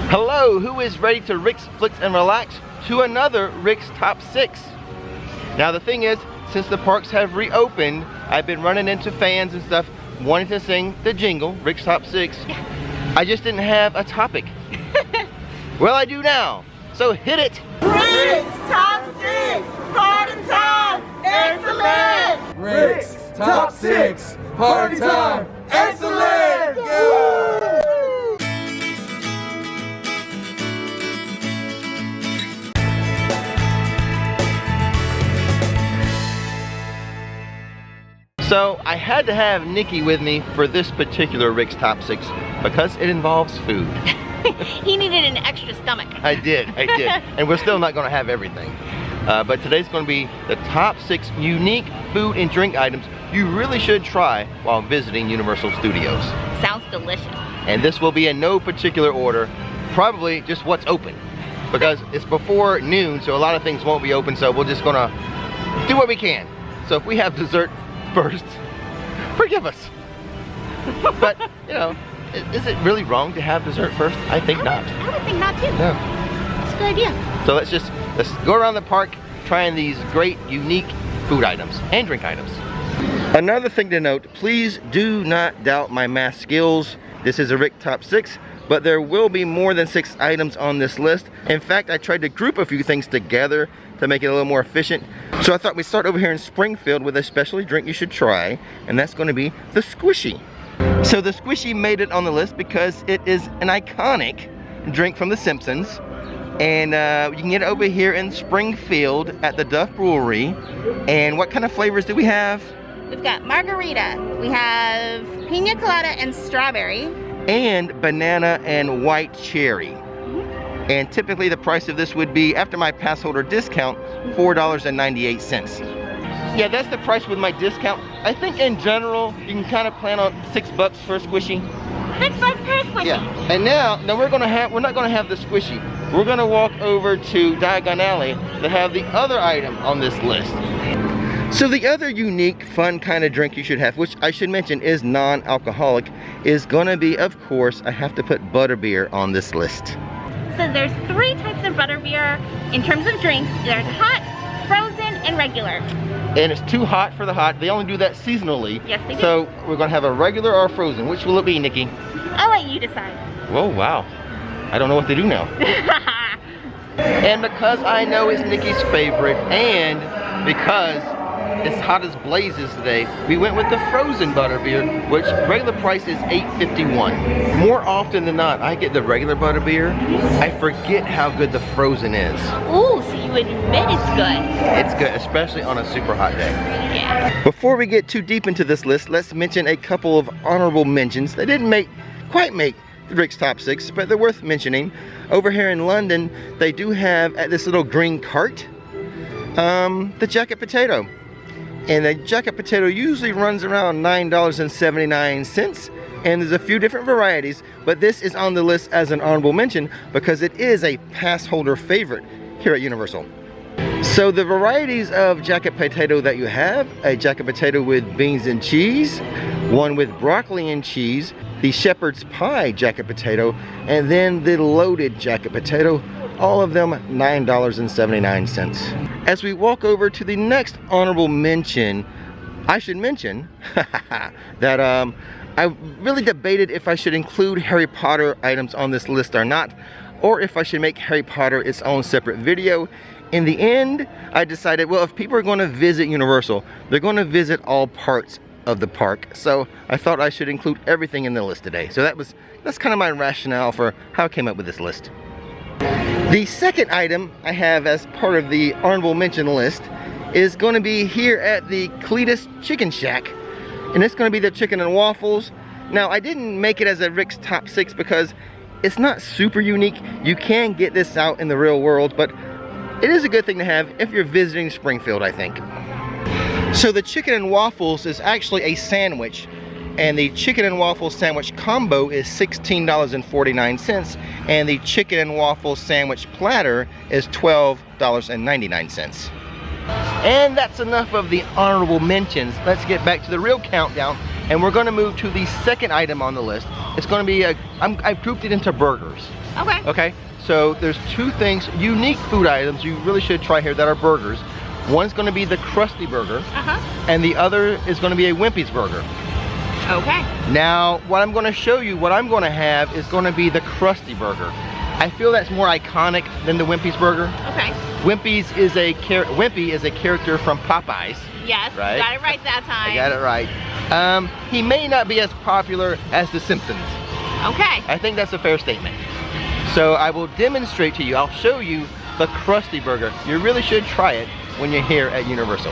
Hello, who is ready to Rix, Flix, and relax to another Rix Top 6? Now the thing is, since the parks have reopened, I've been running into fans and stuff wanting to sing the jingle, Rix Top 6. I just didn't have a topic. Well, I do now, so hit it! Rix Top 6, party time, excellent! Rix Top 6, party time, excellent! Woo! So I had to have Nikki with me for this particular Rix Top 6 because it involves food. He needed an extra stomach. I did. And we're still not gonna have everything. But today's gonna be the top 6 unique food and drink items you really should try while visiting Universal Studios. Sounds delicious. And this will be in no particular order, probably just what's open. Because it's before noon, so a lot of things won't be open, so we're just gonna do what we can. So if we have dessert first, forgive us. But, you know, is it really wrong to have dessert first? I think not. I would think not too. No. That's a good idea. So let's go around the park trying these great, unique food items and drink items. Another thing to note, please do not doubt my math skills. This is a Rix Top 6, but there will be more than 6 items on this list. In fact, I tried to group a few things together to make it a little more efficient. So I thought we'd start over here in Springfield with a specialty drink you should try, and that's going to be the Squishee. So the Squishee made it on the list because it is an iconic drink from The Simpsons, and you can get it over here in Springfield at the Duff Brewery. And what kind of flavors do we have? We've got margarita, we have pina colada and strawberry, and banana and white cherry. And typically the price of this would be, after my pass holder discount, $4.98. Yeah, that's the price with my discount. I think in general, you can kind of plan on $6 for a Squishee. $6 for a Squishee. Yeah, and now we're not gonna have the Squishee. We're gonna walk over to Diagon Alley to have the other item on this list. So the other unique, fun kind of drink you should have, which I should mention is non-alcoholic, is gonna be, of course, I have to put Butterbeer on this list. So there's 3 types of butterbeer in terms of drinks. There's hot, frozen, and regular. And it's too hot for the hot. They only do that seasonally. Yes, they do. So we're gonna have a regular or a frozen. Which will it be, Nikki? I'll let you decide. Whoa, wow. I don't know what to do now. And because I know it's Nikki's favorite, and because it's hot as blazes today, we went with the frozen butterbeer, which regular price is $8.51. More often than not, I get the regular butterbeer. I forget how good the frozen is. Ooh, so you admit it's good. It's good, especially on a super hot day. Yeah. Before we get too deep into this list, let's mention a couple of honorable mentions. They didn't quite make the Rix Top 6, but they're worth mentioning. Over here in London, they do have at this little green cart, the jacket potato. And the jacket potato usually runs around $9.79, and there's a few different varieties, but this is on the list as an honorable mention because it is a pass holder favorite here at Universal. So the varieties of jacket potato that you have, a jacket potato with beans and cheese, one with broccoli and cheese, the shepherd's pie jacket potato, and then the loaded jacket potato, all of them $9.79. As we walk over to the next honorable mention, I should mention that I really debated if I should include Harry Potter items on this list or not, or if I should make Harry Potter its own separate video. In the end, I decided, well, if people are going to visit Universal, they're going to visit all parts of the park, so I thought I should include everything in the list today. So that's kind of my rationale for how I came up with this list. The second item I have as part of the honorable mention list is going to be here at the Cletus Chicken Shack, and it's going to be the chicken and waffles. Now, I didn't make it as a Rix Top 6 because it's not super unique. You can get this out in the real world, but it is a good thing to have if you're visiting Springfield, I think. So the chicken and waffles is actually a sandwich, and the chicken and waffle sandwich combo is $16.49, and the chicken and waffle sandwich platter is $12.99. And that's enough of the honorable mentions. Let's get back to the real countdown, and we're going to move to the second item on the list, It's going to be I've grouped it into burgers. Okay. Okay, so there's two things, unique food items you really should try here that are burgers. One's going to be the Krusty burger, and the other is going to be a Wimpy's burger. Okay. Now, what I'm going to show you, what I'm going to have is going to be the Krusty burger. I feel that's more iconic than the Wimpy's burger. Okay. Wimpy is a character from Popeyes. Yes, right? got it right that time. I got it right. He may not be as popular as the Simpsons. Okay. I think that's a fair statement. So I will demonstrate to you, I'll show you the Krusty burger. You really should try it when you're here at Universal.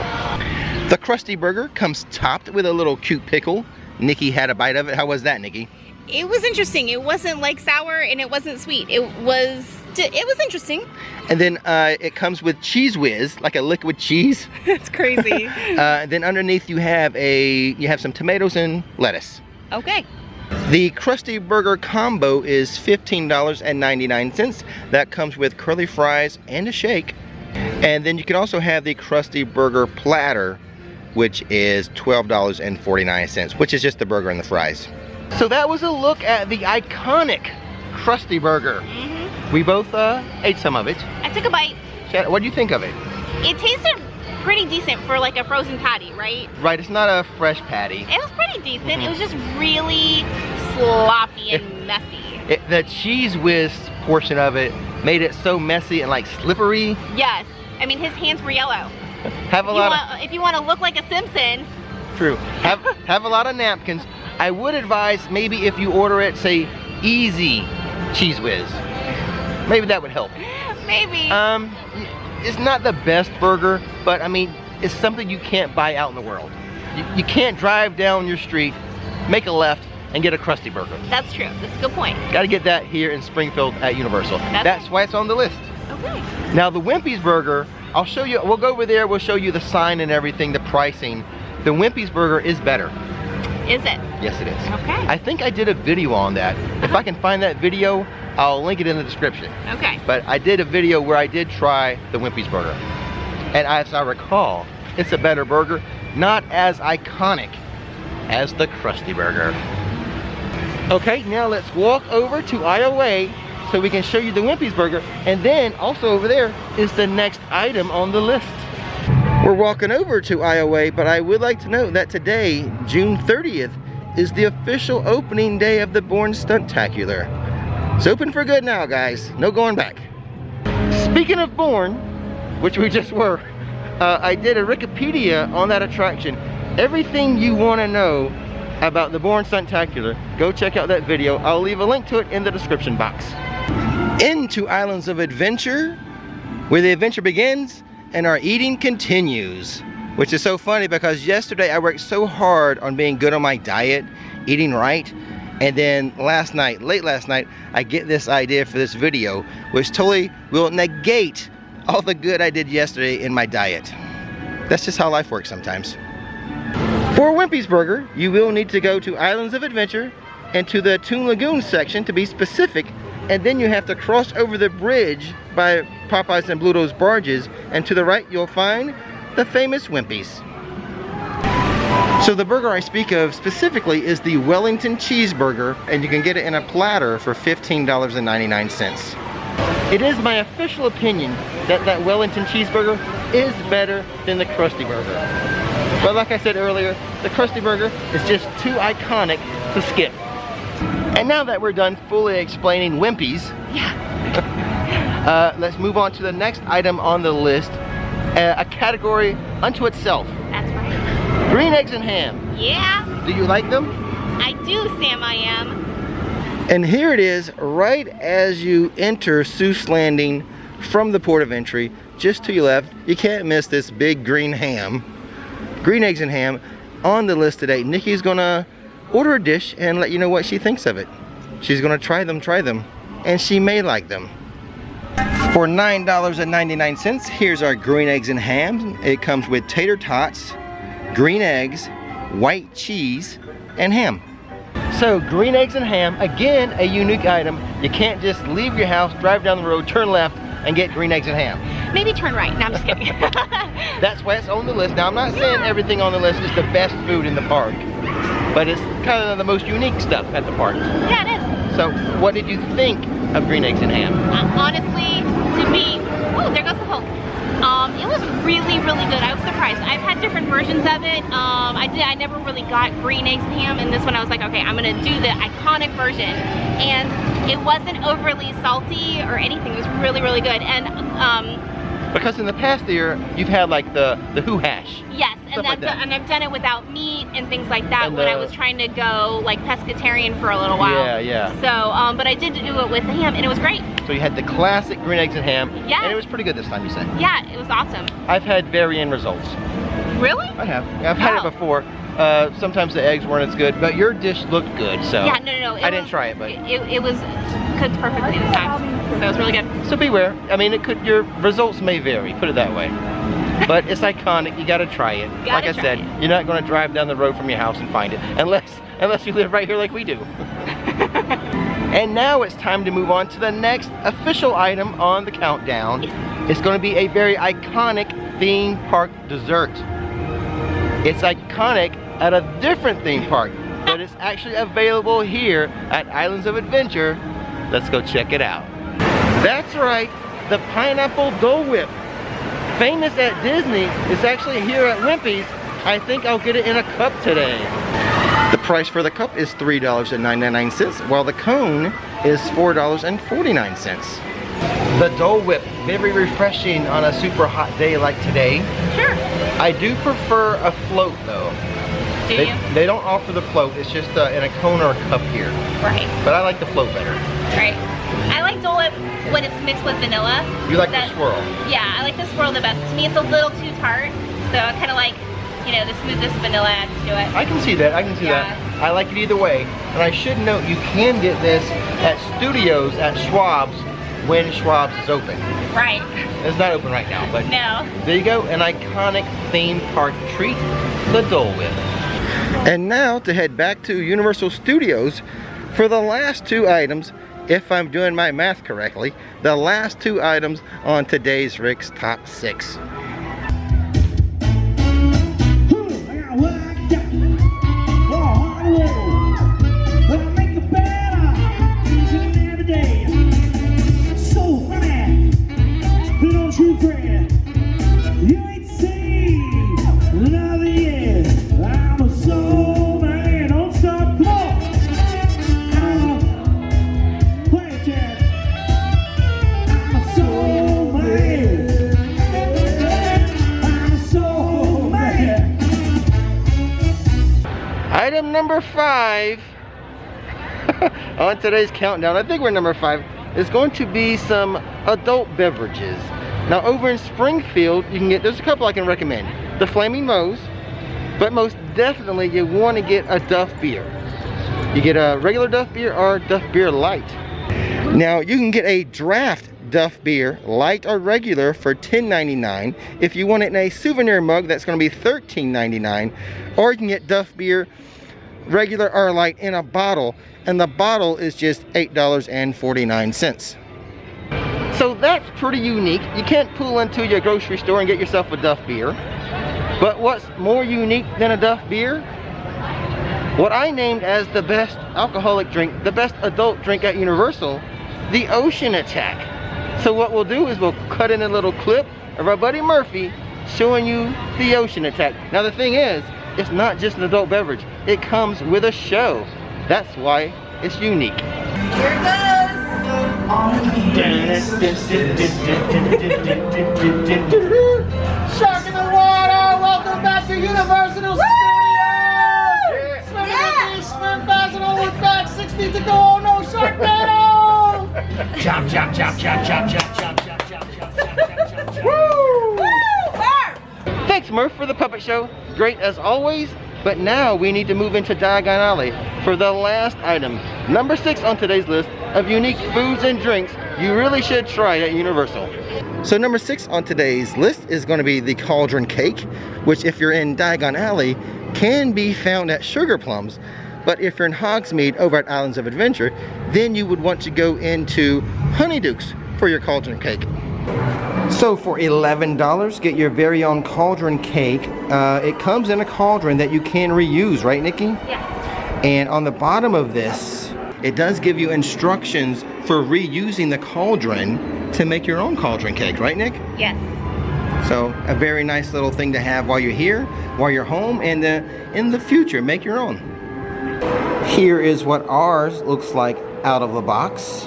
The Krusty burger comes topped with a little cute pickle. Nikki had a bite of it. How was that, Nikki? It was interesting. It wasn't like sour and it wasn't sweet. It was interesting. And then it comes with Cheese Whiz, like a liquid cheese. That's crazy. Then underneath you have some tomatoes and lettuce. Okay. The Krusty burger combo is $15.99. That comes with curly fries and a shake. And then you can also have the Krusty burger platter, which is $12.49, which is just the burger and the fries. So that was a look at the iconic Krusty burger. We both ate some of it. I took a bite. What do you think of it? It tasted pretty decent for like a frozen patty, right? Right, it's not a fresh patty. It was pretty decent. It was just really sloppy and messy. The cheese whiz portion of it made it so messy and like slippery. Yes. I mean, his hands were yellow. If you want to look like a Simpson. True. Have a lot of napkins. I would advise maybe if you order it, say, easy cheese whiz. Maybe that would help. Maybe. It's not the best burger, but I mean, it's something you can't buy out in the world. You can't drive down your street, make a left, and get a Krusty burger. That's true. That's a good point. Got to get that here in Springfield at Universal. That's why it's on the list. Okay. Now the Wimpy's burger, I'll show you, we'll go over there, we'll show you the sign and everything, the pricing. The Wimpy's burger is better. Is it? Yes, it is. Okay. I think I did a video on that. If I can find that video, I'll link it in the description. Okay. But I did a video where I did try the Wimpy's burger. And as I recall, it's a better burger, not as iconic as the Krusty burger. Okay, now let's walk over to aisle A so we can show you the Wimpy's burger. And then also over there is the next item on the list. We're walking over to aisle A, but I would like to note that today, June 30th, is the official opening day of the Bourne Stuntacular. It's open for good now, guys. No going back. Speaking of Bourne, which we just were, I did a Rikipedia on that attraction. Everything you want to know about the Bourne Stuntacular, go check out that video. I'll leave a link to it in the description box. Into Islands of Adventure, where the adventure begins and our eating continues. Which is so funny because yesterday I worked so hard on being good on my diet, eating right, and then late last night, I get this idea for this video, which totally will negate all the good I did yesterday in my diet. That's just how life works sometimes. For Wimpy's burger, you will need to go to Islands of Adventure and to the Toon Lagoon section to be specific, and then you have to cross over the bridge by Popeyes and Bluto's barges, and to the right you'll find the famous Wimpy's. So the burger I speak of specifically is the Wellington cheeseburger, and you can get it in a platter for $15.99. It is my official opinion that that Wellington cheeseburger is better than the Krusty burger. But like I said earlier, the Krusty burger is just too iconic to skip. And now that we're done fully explaining Wimpy's, let's move on to the next item on the list, a category unto itself. That's right. Green eggs and ham. Yeah. Do you like them? I do, Sam, I am. And here it is, right as you enter Seuss Landing from the port of entry, just to your left. You can't miss this big green ham. Green eggs and ham on the list today. Nikki's gonna order a dish and let you know what she thinks of it. She's gonna try them, and she may like them. For $9.99, here's our green eggs and ham. It comes with tater tots, green eggs, white cheese, and ham. So green eggs and ham, again, a unique item. You can't just leave your house, drive down the road, turn left, and get green eggs and ham. Maybe turn right. No, I'm just kidding. That's why it's on the list. Now, I'm not saying everything on the list is the best food in the park, but it's kind of the most unique stuff at the park. Yeah, it is. So, what did you think of green eggs and ham? Honestly, to me, oh, there goes the Hulk. It was really, really good. I was surprised. I've had different versions of it. I never really got green eggs and ham, and this one I was like, okay, I'm gonna do the iconic version. And it wasn't overly salty or anything. It was really, really good. And because in the past year, you've had like the Who Hash. yes, and I've done it without meat and things like that when I was trying to go like pescatarian for a little while. Yeah, yeah. So, but I did do it with the ham, and it was great. So you had the classic green eggs and ham, yes. and it was pretty good this time, you said? Yeah, it was awesome. I've had varying results. Really? I have. I've had it before. Sometimes the eggs weren't as good, but your dish looked good, so yeah, no. I didn't try it, but it was cooked perfectly this time, so it was really good. So beware. I mean, your results may vary. Put it that way. But it's iconic. You got to try it. Like I said, you're not going to drive down the road from your house and find it, unless you live right here like we do. And now it's time to move on to the next official item on the countdown. Yes. It's going to be a very iconic theme park dessert. It's iconic at a different theme park, but it's actually available here at Islands of Adventure. Let's go check it out. That's right, the pineapple Dole Whip. Famous at Disney, is actually here at Wimpy's. I think I'll get it in a cup today. The price for the cup is $3.99, while the cone is $4.49. The Dole Whip, very refreshing on a super hot day like today. Sure. I do prefer a float though. Do you? They don't offer the float, it's just in a cone or a cup here. Right. But I like the float better. Right. I like Dole Whip when it's mixed with vanilla. You like the swirl? Yeah, I like the swirl the best. To me it's a little too tart, so I kind of like, you know, the smoothness vanilla adds to it. I can see that, that. I like it either way. And I should note, you can get this at Studios at Schwab's when Schwab's is open. Right. It's not open right now, but no. There you go, an iconic theme park treat, the Dole Whip. And now to head back to Universal Studios for the last two items, if I'm doing my math correctly, the last two items on today's Rix Top 6. Item number 5 on today's countdown, I think we're number 5, is going to be some adult beverages. Now over in Springfield, you can get, there's a couple I can recommend. The Flaming Moe's, but most definitely you want to get a Duff Beer. You get a regular Duff Beer or Duff Beer Light. Now you can get a draft Duff Beer, light or regular, for $10.99. If you want it in a souvenir mug, that's going to be $13.99. Or you can get Duff Beer, regular or light, in a bottle, and the bottle is just $8.49. So that's pretty unique. You can't pull into your grocery store and get yourself a Duff Beer. But what's more unique than a Duff Beer? What I named as the best alcoholic drink, the best adult drink at Universal, the Ocean Attack. So what we'll do is we'll cut in a little clip of our buddy Murphy showing you the Ocean Attack. Now the thing is, it's not just an adult beverage. It comes with a show. That's why it's unique. Here it goes. Shark in the water! Welcome back to Universal Studios! Swimming in the swim basil with back 6 feet to go. Oh no, Sharknado! Chop, chop, chop, chop, chop, chop, chop, chop, chop, chop, chop, chop, chop. Woo! Thanks, Murph, for the puppet show. Great as always. But now we need to move into Diagon Alley for the last item, number 6 on today's list of unique foods and drinks you really should try at Universal. So number 6 on today's list is going to be the Cauldron Cake, which if you're in Diagon Alley can be found at Sugar Plums. But if you're in Hogsmeade over at Islands of Adventure, then you would want to go into Honeydukes for your Cauldron Cake. So for $11, get your very own Cauldron Cake. It comes in a cauldron that you can reuse, right, Nikki? Yeah. And on the bottom of this, it does give you instructions for reusing the cauldron to make your own cauldron cake, right, Nick? Yes. So a very nice little thing to have while you're here, while you're home, and in the future, make your own. Here is what ours looks like out of the box.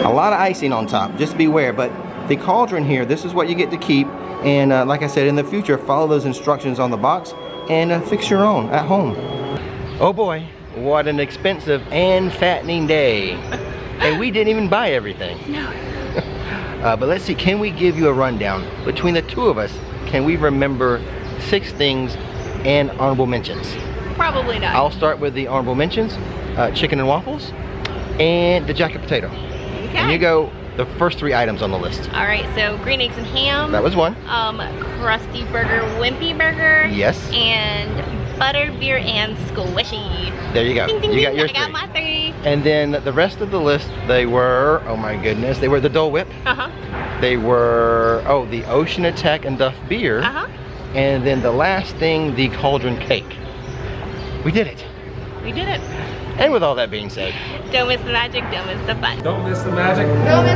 A lot of icing on top, just beware, but the cauldron here, this is what you get to keep. And like I said, in the future, follow those instructions on the box and fix your own at home. Oh boy, what an expensive and fattening day. And we didn't even buy everything. No. But let's see, can we give you a rundown? Between the two of us, can we remember 6 things and honorable mentions? Probably not. I'll start with the honorable mentions. Chicken and waffles, and the jacket potato. Okay. And you go the first 3 items on the list. All right, so green eggs and ham. That was one. Krusty burger, Wimpy burger. Yes. And Butterbeer and Squishee. There you go. Ding, ding, You got ding. yours I got 3. my 3. And then the rest of the list, they were, oh my goodness, they were the Dole Whip. Uh-huh. They were, oh, the Ocean Attack and Duff Beer. Uh-huh. And then the last thing, the Cauldron Cake. We did it. We did it. And with all that being said, Don't miss the magic, don't miss the fun. Don't miss the magic. Don't